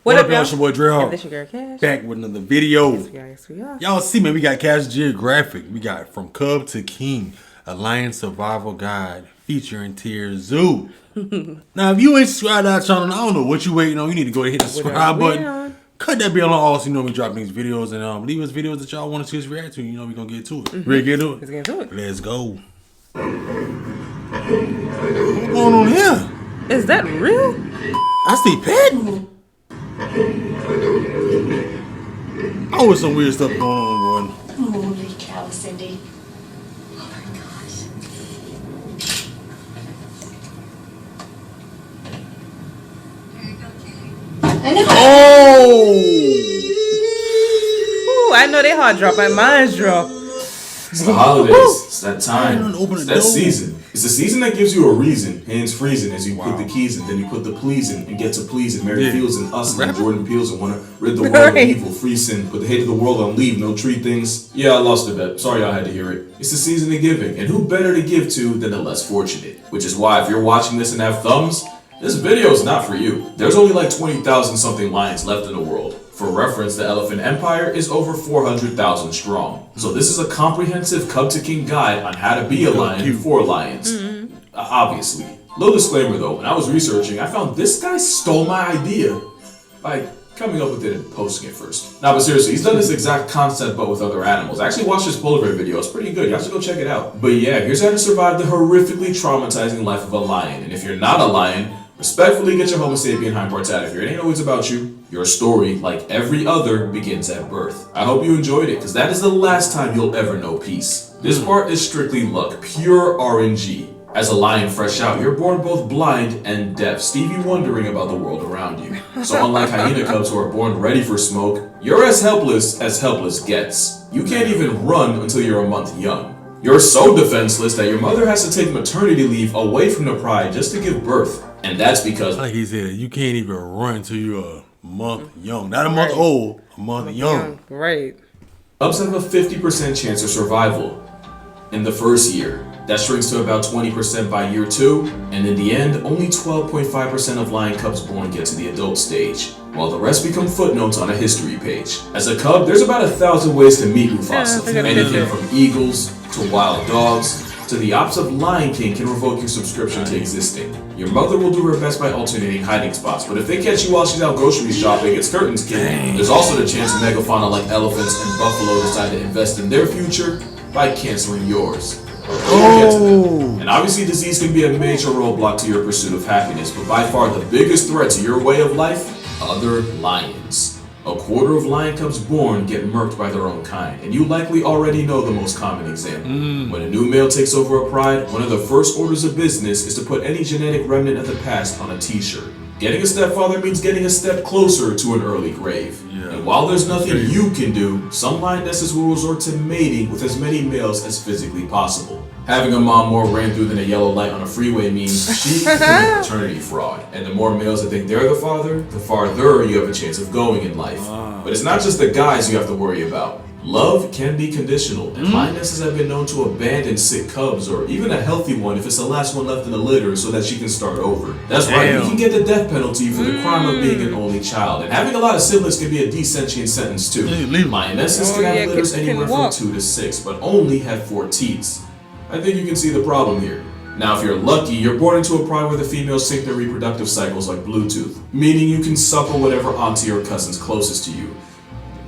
What up, y'all? It's your boy Dre. This your girl Cash. Back with another video. Yes, we are. Y'all see, man, we got Cash Geographic. We got From Cub to King, a lion survival guide featuring TierZoo. Now, if you ain't subscribed to our channel, I don't know what you waiting on. You need to go ahead and hit the subscribe button. Cut that bell on all so you know we drop these videos, and leave us videos that y'all want to see us react to. You know we gonna get to it. Ready to get to it? Let's get into it. Let's go. What's going on here? Is that real? I see Pat. Oh, there's some weird stuff going on, boy. Holy cow, Cindy. Oh my gosh. I know. Oh! Ooh, I know they hard drop, but mine's drop. It's the holidays. It's that time. It's that season. It's the season that gives you a reason. Hands freezing as you put the keys in. Then you put the please in and get to please and Mary Fields and us and Jordan Peels and want to rid the world of evil, free sin, put the hate of the world on leave, no treat things. Yeah, I lost a bet. Sorry y'all had to hear it. It's the season of giving. And who better to give to than the less fortunate? Which is why if you're watching this and have thumbs, this video is not for you. There's only like 20,000 something lions left in the world. For reference, the elephant empire is over 400,000 strong. So this is a comprehensive Cub to King guide on how to be a lion for lions. Obviously. Little disclaimer though, when I was researching, I found this guy stole my idea by coming up with it and posting it first. Nah, but seriously, he's done this exact concept but with other animals. I actually watched his polar bear video, it's pretty good, y'all should go check it out. But yeah, here's how to survive the horrifically traumatizing life of a lion. And if you're not a lion, respectfully get your Homo sapien hind parts out of here. It ain't always about you. Your story, like every other, begins at birth. I hope you enjoyed it, because that is the last time you'll ever know peace. This part is strictly luck, pure RNG. As a lion fresh out, you're born both blind and deaf, Stevie wondering about the world around you. So unlike hyena cubs who are born ready for smoke, you're as helpless gets. You can't even run until you're a month young. You're so defenseless that your mother has to take maternity leave away from the pride just to give birth. And that's because, like he said, you can't even run until you're a month young. Not a month old, a month young. Right. Cubs have a 50% chance of survival in the first year. That shrinks to about 20% by year 2, and in the end, only 12.5% of lion cubs born get to the adult stage, while the rest become footnotes on a history page. As a cub, there's about 1,000 ways to meet Mufasa. Anything from eagles to wild dogs to the ops of Lion King can revoke your subscription to existing. Your mother will do her best by alternating hiding spots, but if they catch you while she's out grocery shopping, it's curtains, kid. There's also the chance megafauna like elephants and buffalo decide to invest in their future by canceling yours. And obviously disease can be a major roadblock to your pursuit of happiness, but by far the biggest threat to your way of life, other lions. A quarter of lion cubs born get murked by their own kind, and you likely already know the most common example. When a new male takes over a pride, one of the first orders of business is to put any genetic remnant of the past on a t-shirt. Getting a stepfather means getting a step closer to an early grave. And while there's nothing you can do, some lionesses will resort to mating with as many males as physically possible. Having a mom more ran through than a yellow light on a freeway means she can be a paternity fraud. And the more males that think they're the father, the farther you have a chance of going in life. But it's not just the guys you have to worry about. Love can be conditional, and lionesses have been known to abandon sick cubs or even a healthy one if it's the last one left in the litter so that she can start over. That's right, you can get the death penalty for the crime of being an only child, and having a lot of siblings can be a desentient sentence too. Lionesses can have litters anywhere from 2 to 6, but only have 4 teats. I think you can see the problem here. Now if you're lucky, you're born into a pride where the females sync their reproductive cycles like Bluetooth, meaning you can suckle whatever auntie or cousin's closest to you.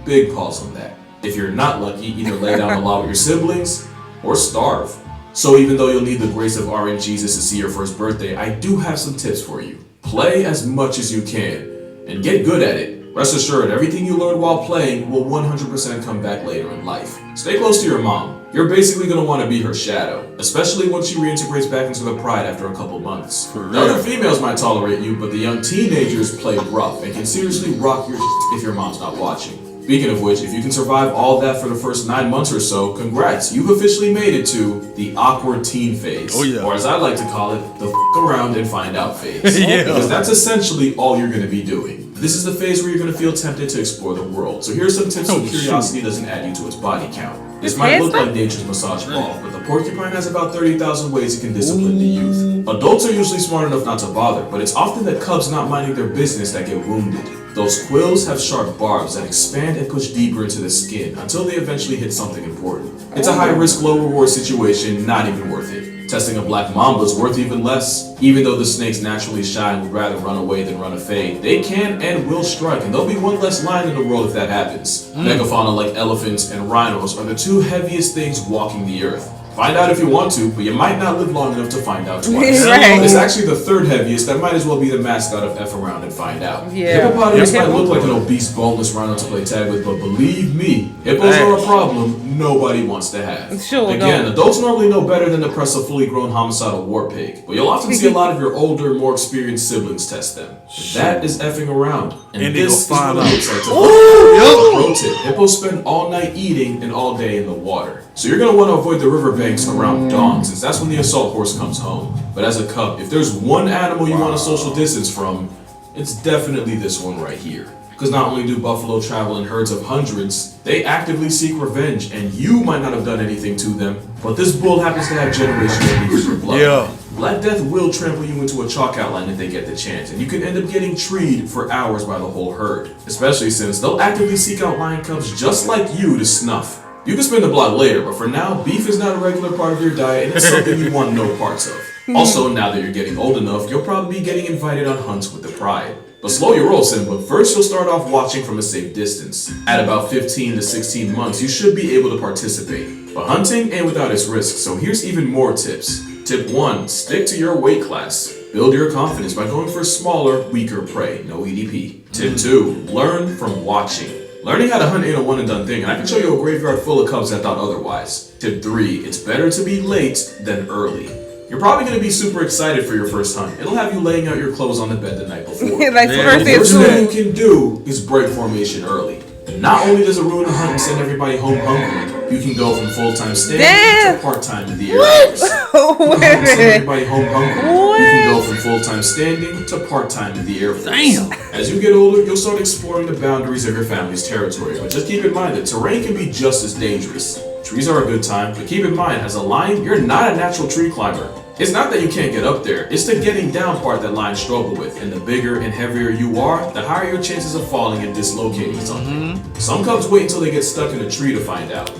Big pause on that. If you're not lucky, either lay down the law with your siblings or starve. So even though you'll need the grace of RNG Jesus to see your first birthday, I do have some tips for you. Play as much as you can and get good at it. Rest assured, everything you learned while playing will 100% come back later in life. Stay close to your mom. You're basically going to want to be her shadow, especially once she reintegrates back into the pride after a couple months. The other females might tolerate you, but the young teenagers play rough and can seriously rock your if your mom's not watching. Speaking of which, if you can survive all that for the first 9 months or so, congrats, you've officially made it to the awkward teen phase. Or as I like to call it, the f*** around and find out phase. Because that's essentially all you're going to be doing. This is the phase where you're going to feel tempted to explore the world. So here's some tips so curiosity doesn't add you to its body count. This might look like nature's massage ball, but the porcupine has about 30,000 ways it can discipline the youth. Adults are usually smart enough not to bother, but it's often the cubs not minding their business that get wounded. Those quills have sharp barbs that expand and push deeper into the skin until they eventually hit something important. It's a high-risk, low-reward situation, not even worth it. Testing a black mamba is worth even less. Even though the snakes naturally shy and would rather run away than run a fade, they can and will strike, and there'll be one less lion in the world if that happens. Megafauna like elephants and rhinos are the two heaviest things walking the earth. Find out if you want to, but you might not live long enough to find out twice. Right. It's actually the third heaviest. That might as well be the mascot of F around and find out. Yeah. Hippopotamus might look like an obese, boneless rhino to play tag with, but believe me, hippos are a problem nobody wants to have. Sure Again, don't. adults normally know better than to press a fully grown homicidal war pig, but you'll often see a lot of your older, more experienced siblings test them. That is effing around. And they this is go what find it out. looks like to Pro tip, hippos spend all night eating and all day in the water. So you're going to want to avoid the riverbanks around dawn, since that's when the assault horse comes home. But as a cub, if there's one animal you want to social distance from, it's definitely this one right here. Because not only do buffalo travel in herds of hundreds, they actively seek revenge, and you might not have done anything to them, but this bull happens to have generational beef for blood. Yeah. Black Death will trample you into a chalk outline if they get the chance, and you can end up getting treed for hours by the whole herd, especially since they'll actively seek out lion cubs just like you to snuff. You can spin the block later, but for now, beef is not a regular part of your diet, and it's something you want no parts of. Also, now that you're getting old enough, you'll probably be getting invited on hunts with the pride. But slow your roll, Sim, but first you'll start off watching from a safe distance. At about 15 to 16 months, you should be able to participate. But hunting ain't without its risks, so here's even more tips. Tip 1, stick to your weight class. Build your confidence by going for smaller, weaker prey, no EDP. Tip 2, learn from watching. Learning how to hunt ain't a one and done thing, and I can show you a graveyard full of cubs that thought otherwise. Tip 3, it's better to be late than early. You're probably going to be super excited for your first hunt. It'll have you laying out your clothes on the bed the night before. Like Yeah, the The first day of first thing school. you can do is break formation early. Not only does it ruin the hunt and send everybody home hungry, you can go from full-time standing Damn. to part-time in the Air Force. Wait a Send minute. everybody home hungry. You can go from full-time standing to part-time in the Air Force. Damn. As you get older, you'll start exploring the boundaries of your family's territory, but just keep in mind that terrain can be just as dangerous. Trees are a good time, but keep in mind, as a lion, you're not a natural tree climber. It's not that you can't get up there, it's the getting down part that lions struggle with, and the bigger and heavier you are, the higher your chances of falling and dislocating something. Some cubs wait until they get stuck in a tree to find out.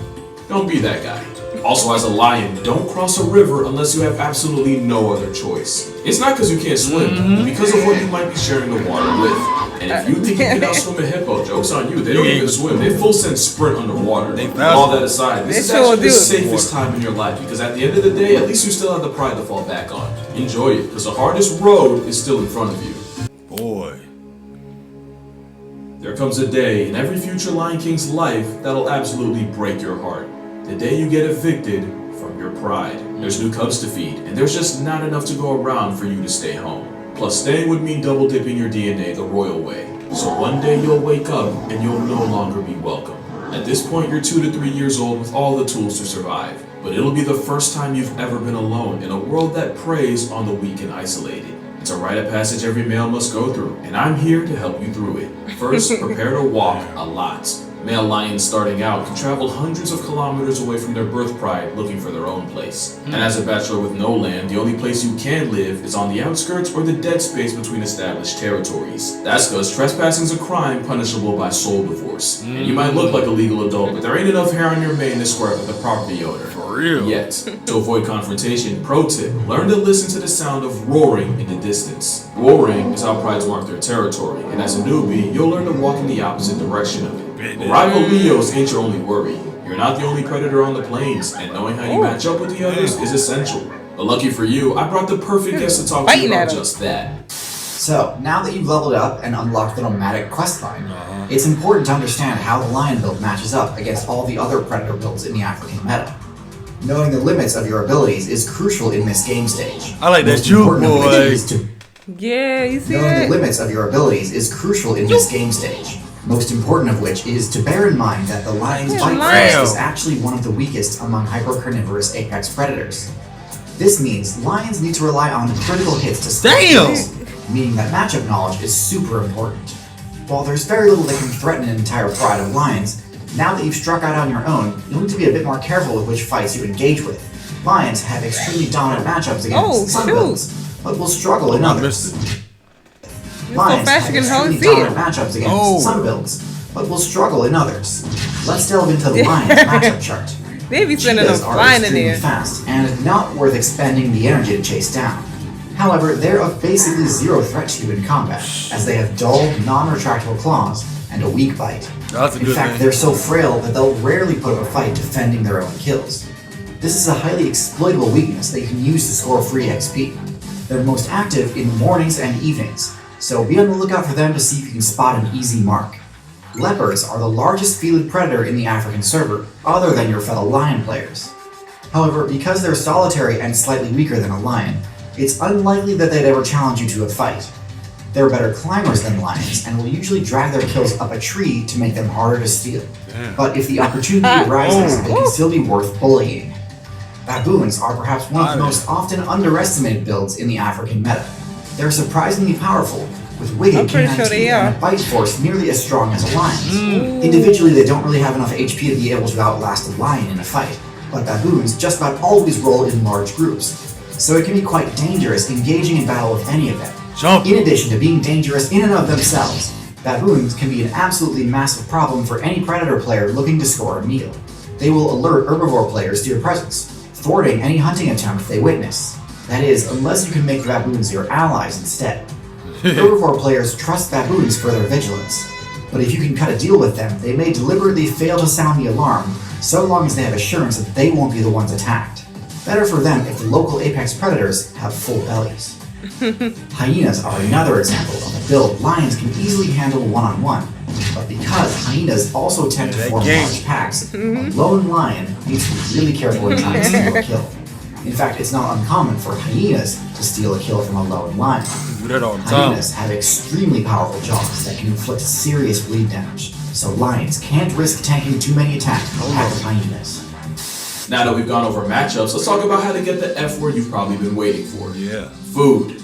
Don't be that guy. Also, as a lion, don't cross a river unless you have absolutely no other choice. It's not because you can't swim, but because of what you might be sharing the water with. And if you think you can outswim a hippo, joke's on you. They don't even swim. They full send sprint underwater. But all that aside, this is actually the safest time in your life, because at the end of the day, at least you still have the pride to fall back on. Enjoy it, because the hardest road is still in front of you. Boy. There comes a day in every future Lion King's life that'll absolutely break your heart. The day you get evicted from your pride. There's new cubs to feed, and there's just not enough to go around for you to stay home. Plus, staying would mean double dipping your DNA the royal way. So one day you'll wake up and you'll no longer be welcome. At this point, you're 2 to 3 years old with all the tools to survive. But it'll be the first time you've ever been alone in a world that preys on the weak and isolated. It's a rite of passage every male must go through, and I'm here to help you through it. First, prepare to walk a lot. Male lions starting out can travel hundreds of kilometers away from their birth pride looking for their own place. And as a bachelor with no land, the only place you can live is on the outskirts or the dead space between established territories. That's because trespassing is a crime punishable by soul divorce. And you might look like a legal adult, but there ain't enough hair on your mane to square up with the property owner. For real. Yet. To avoid confrontation, pro tip, learn to listen to the sound of roaring in the distance. Roaring is how prides mark their territory, and as a newbie, you'll learn to walk in the opposite direction of it. Rival Leos ain't your only worry. You're not the only predator on the plains, and knowing how you match up with the others is essential. But lucky for you, I brought the perfect guest to talk to you about just that. So, now that you've leveled up and unlocked the nomadic questline, it's important to understand how the lion build matches up against all the other predator builds in the African meta. Knowing the limits of your abilities is crucial in this game stage. I like that Most juke, important of which boy. is to- Yeah, you see Knowing that? the limits of your abilities is crucial in this game stage. Most important of which is to bear in mind that the lion's bite lion. force is actually one of the weakest among hypercarnivorous apex predators. This means lions need to rely on critical hits to stay Damn! meaning that matchup knowledge is super important. While there's very little that can threaten an entire pride of lions, now that you've struck out on your own, you'll need to be a bit more careful with which fights you engage with. Lions have extremely dominant matchups against some shoot. builds, but will struggle in I others. missed it. Lions fast have you can hardly extremely see it. dominant matchups against some builds, but will struggle in others. Let's delve into the Lions matchup chart. They be sending them Cheetahs are flying in extremely there. fast and not worth expending the energy to chase down. However, they're of basically zero threat to you in combat, as they have dull, non-retractable claws and a weak bite. That's a In good fact, thing. they're so frail that they'll rarely put up a fight defending their own kills. This is a highly exploitable weakness that you can use to score free XP. They're most active in the mornings and evenings, so be on the lookout for them to see if you can spot an easy mark. Leopards are the largest felid predator in the African server, other than your fellow lion players. However, because they're solitary and slightly weaker than a lion, it's unlikely that they'd ever challenge you to a fight. They're better climbers than lions and will usually drag their kills up a tree to make them harder to steal. But if the opportunity arises, they can still be worth bullying. Baboons are perhaps one of the most often underestimated builds in the African meta. They're surprisingly powerful, with wicked I'm pretty canine sure they teeth and are. a bite force nearly as strong as a lion's. Individually, they don't really have enough HP to be able to outlast a lion in a fight, but baboons just about always roll in large groups, so it can be quite dangerous engaging in battle with any of them. In addition to being dangerous in and of themselves, baboons can be an absolutely massive problem for any predator player looking to score a meal. They will alert herbivore players to your presence, thwarting any hunting attempt they witness. That is, unless you can make the baboons your allies instead. Herbivore players trust baboons for their vigilance, but if you can cut a deal with them, they may deliberately fail to sound the alarm so long as they have assurance that they won't be the ones attacked. Better for them if the local apex predators have full bellies. Hyenas are another example of a build lions can easily handle one-on-one, but because hyenas also tend to form large packs, a lone lion needs to be really careful in trying to steal a kill. In fact, it's not uncommon for hyenas to steal a kill from a lone lion. Do that all the time. Hyenas have extremely powerful jaws that can inflict serious bleed damage, so lions can't risk tanking too many attacks from a pack of hyenas. Now that we've gone over matchups, let's talk about how to get the F word you've probably been waiting for. Yeah. Food.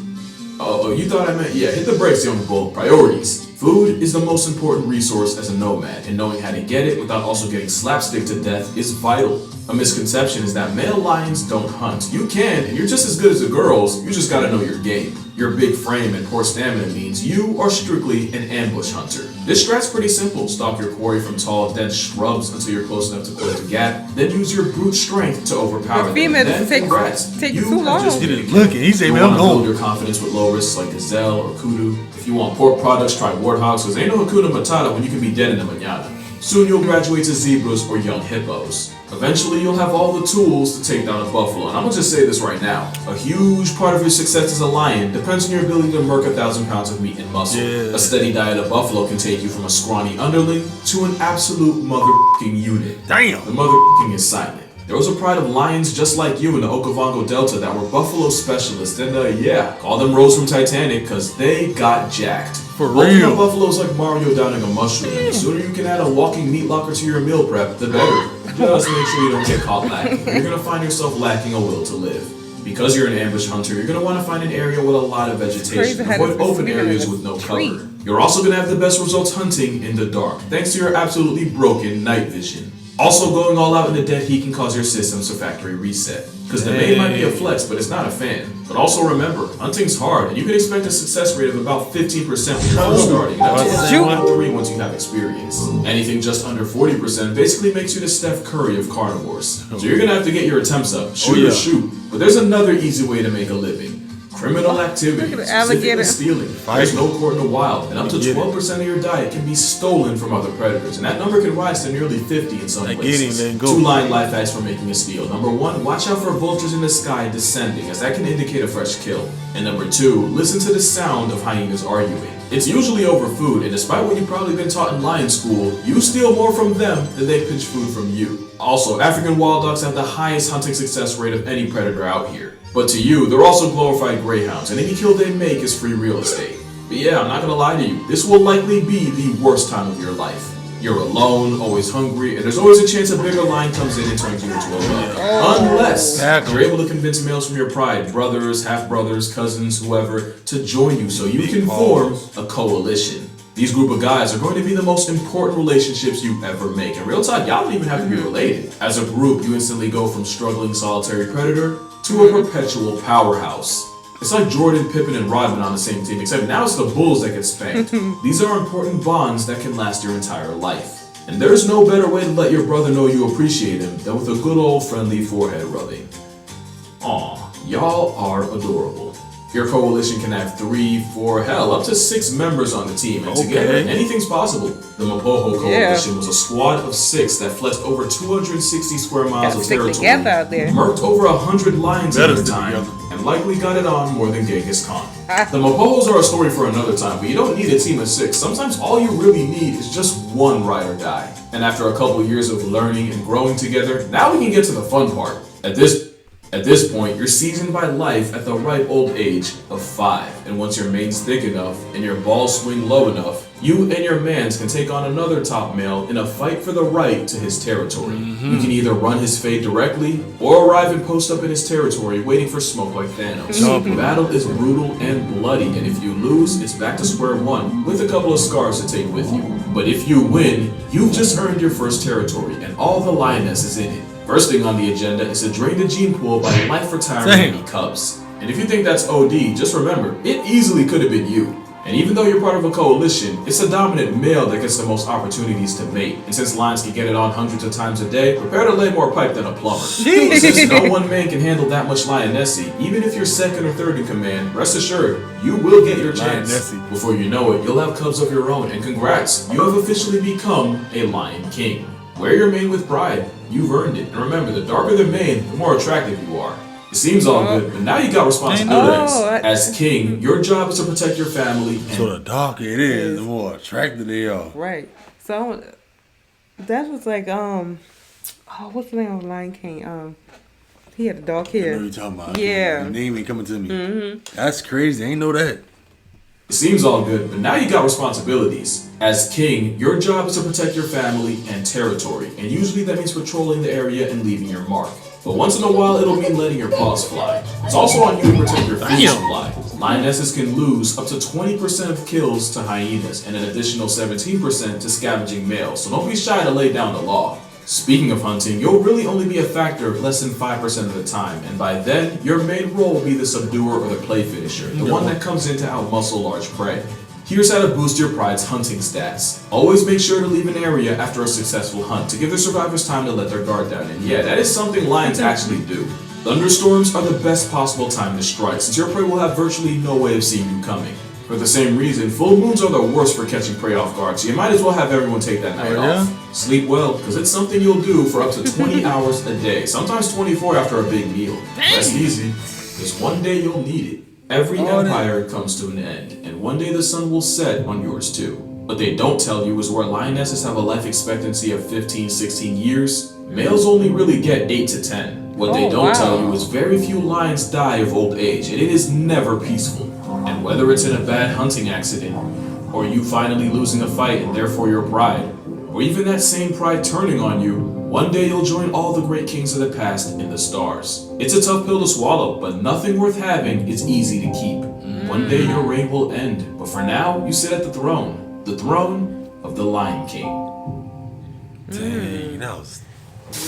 Oh, you thought I meant, yeah, hit the brakes, young bull. Priorities. Food is the most important resource as a nomad, and knowing how to get it without also getting slapstick to death is vital. A misconception is that male lions don't hunt. You can, and you're just as good as the girls, you just gotta know your game. Your big frame and poor stamina means you are strictly an ambush hunter. This strat's pretty simple. Stalk your quarry from tall, dense shrubs until you're close enough to close the gap, then use your brute strength to overpower them. females Then, take congrats. too You have long. just Get made it looking. He say, you man, I'm want to build going. your confidence with low risks like gazelle or kudu. If you want pork products, try warthogs, because ain't no Hakuna Matata when you can be dead in the manana. Soon you'll graduate to zebras or young hippos. Eventually you'll have all the tools to take down a buffalo, and I'm gonna just say this right now. A huge part of your success as a lion depends on your ability to murk 1,000 pounds of meat and muscle. Yeah. A steady diet of buffalo can take you from a scrawny underling to an absolute mother***ing unit. Damn. The mother***ing is silent. There was a pride of lions just like you in the Okavango Delta that were buffalo specialists, and yeah, call them Rose from Titanic, cause they got jacked. For Bulking real. up buffaloes like Mario downing a mushroom, and the sooner you can add a walking meat locker to your meal prep, the better. Just make sure you don't get caught lacking. You're gonna find yourself lacking a will to live. Because you're an ambush hunter, you're gonna want to find an area with a lot of vegetation. crazy how Avoid this is open bigger areas than a with no tree. cover. You're also gonna have the best results hunting in the dark, thanks to your absolutely broken night vision. Also, going all out in the dead heat can cause your systems to factory reset. Because the main might be a flex, but it's not a fan. But also remember, hunting's hard, and you can expect a success rate of about 15% when you're first starting, up to Shoot. 1-3 once you have experience. Anything just under 40% basically makes you the Steph Curry of carnivores. So you're gonna have to get your attempts up, shoot or shoot. But there's another easy way to make a living. Criminal activity, Look at the specifically alligator. stealing. There's no court in the wild, and up to 12% of your diet can be stolen from other predators, and that number can rise to nearly 50 in some I get places. him, then go. 2 line life hacks for making a steal. Number 1, watch out for vultures in the sky descending, as that can indicate a fresh kill. And number 2, listen to the sound of hyenas arguing. It's usually over food, and despite what you've probably been taught in lion school, you steal more from them than they pinch food from you. Also, African wild dogs have the highest hunting success rate of any predator out here. But to you, they're also glorified greyhounds, and any kill they make is free real estate. But yeah, I'm not gonna lie to you, this will likely be the worst time of your life. You're alone, always hungry, and there's always a chance a bigger lion comes in and turns you into a bug. Unless you're able to convince males from your pride, brothers, half-brothers, cousins, whoever, to join you so you can form a coalition. These group of guys are going to be the most important relationships you ever make. In real talk, y'all don't even have to be related. As a group, you instantly go from struggling solitary predator to a perpetual powerhouse. It's like Jordan, Pippen, and Rodman on the same team, except now it's the Bulls that get spanked. These are important bonds that can last your entire life. And there's no better way to let your brother know you appreciate him than with a good old friendly forehead rubbing. Aw, y'all are adorable. Your coalition can have 3, 4, hell, up to 6 members on the team, and together, anything's possible. The Mapoho Coalition was a squad of 6 that flexed over 260 square miles of territory, out there. murked over 100 lions at a time, and likely got it on more than Genghis Khan. The Mapohos are a story for another time, but you don't need a team of 6. Sometimes all you really need is just one ride or die. And after a couple years of learning and growing together, now we can get to the fun part. At this point, you're seasoned by life at the ripe old age of 5. And once your mane's thick enough and your balls swing low enough, you and your mans can take on another top male in a fight for the right to his territory. You can either run his fade directly or arrive and post up in his territory waiting for smoke like Thanos. The battle is brutal and bloody, and if you lose, it's back to square one with a couple of scars to take with you. But if you win, you've just earned your first territory and all the lionesses in it. First thing on the agenda is to drain the gene pool by life retiring any cubs. And if you think that's OD, just remember, it easily could have been you. And even though you're part of a coalition, it's a dominant male that gets the most opportunities to mate. And since lions can get it on hundreds of times a day, prepare to lay more pipe than a plumber. But since no one man can handle that much lionessy, even if you're second or third in command, rest assured, you will get your chance. Before you know it, you'll have cubs of your own, and congrats, you have officially become a lion king. Wear your mane with pride. You've earned it. And remember, the darker the mane, the more attractive you are. It seems all good, but now you got responsibilities. As king, your job is to protect your family. So the darker it is, the more attractive they are. Right. So that was like what's the name of Lion King? He had a dark hair. I know you're talking about. Yeah. The name ain't coming to me. That's crazy. I ain't know that. It seems all good, but now you got responsibilities. As king, your job is to protect your family and territory, and usually that means patrolling the area and leaving your mark. But once in a while, it'll mean letting your paws fly. It's also on you to protect your food supply. Lionesses can lose up to 20% of kills to hyenas, and an additional 17% to scavenging males, so don't be shy to lay down the law. Speaking of hunting, you'll really only be a factor less than 5% of the time, and by then, your main role will be the subduer or the play finisher, the one that comes in to outmuscle large prey. Here's how to boost your pride's hunting stats. Always make sure to leave an area after a successful hunt to give the survivors time to let their guard down, and yeah, that is something lions actually do. Thunderstorms are the best possible time to strike, since your prey will have virtually no way of seeing you coming. For the same reason, full moons are the worst for catching prey off guard, so you might as well have everyone take that night off. Sleep well, because it's something you'll do for up to 20 hours a day, sometimes 24 after a big meal. Rest easy, because one day you'll need it. Every empire comes to an end, and one day the sun will set on yours too. What they don't tell you is where lionesses have a life expectancy of 15, 16 years, males only really get 8 to 10. What they don't tell you is very few lions die of old age, and it is never peaceful. And whether it's in a bad hunting accident, or you finally losing a fight and therefore your pride, or even that same pride turning on you, one day you'll join all the great kings of the past in the stars. It's a tough pill to swallow, but nothing worth having is easy to keep. One day your reign will end, but for now, you sit at the throne of the Lion King. Dang, that was...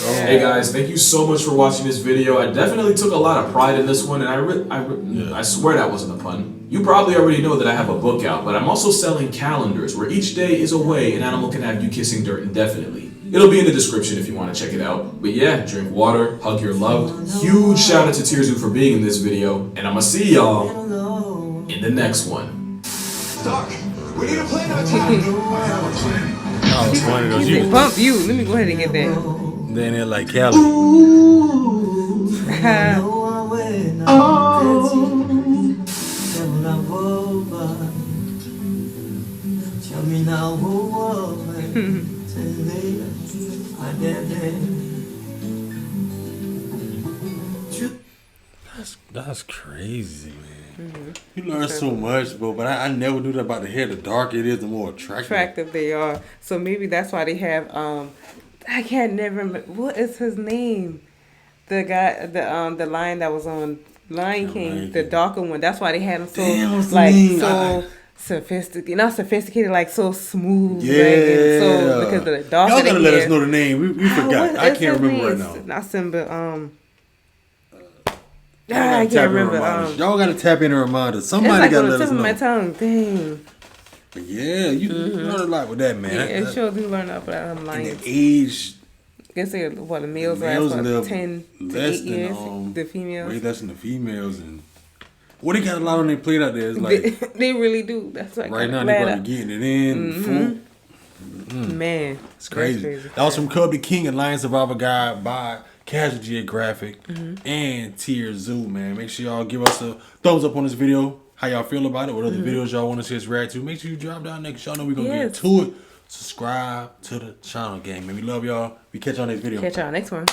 Hey guys, thank you so much for watching this video. I definitely took a lot of pride in this one, and I swear that wasn't a pun. You probably already know that I have a book out, but I'm also selling calendars where each day is a way an animal can have you kissing dirt indefinitely. It'll be in the description if you want to check it out. But yeah, drink water, hug your loved. Huge shout out to TierZoo for being in this video, and I'ma see y'all in the next one. Doc, we need a plan of attack. I have a plan. That was funny though. He said, bump you. Let me go ahead and get that. Then they're like Cali. That's crazy, man. You learn so much, bro. But I never knew that about the hair. The darker it is, the more attractive They are. So maybe that's why they have I can't never remember what is his name. The guy, the lion that was on Lion King, the darker one. That's why they had him so sophisticated, not sophisticated, like so smooth. Yeah. So because of the darker. Y'all gotta let us know the name. We forgot. I can't remember right now. Not Simba. I can't remember. Y'all gotta tap in a reminder. It's Somebody like gotta on the let us tip of my know. tongue. Dang. But yeah, you learn a lot with that, man. Yeah, it sure do learn up about And lions. the age, I guess they what the males males last live 10 to less 8 than years. The females. way less than the females, and what they got a lot on their plate out there. It's like They really do. That's why right now they're probably getting it in full. Man, It's crazy. That was from Cub to King, a Lion Survival Guide by Casual Geographic and TierZoo, man. Make sure y'all give us a thumbs up on this video. How y'all feel about it? What other videos y'all want to see us react to? Make sure you drop down there, 'cause y'all know we're going to get to it. Subscribe to the channel, gang. Man, we love y'all. We catch y'all next video. Catch y'all next one.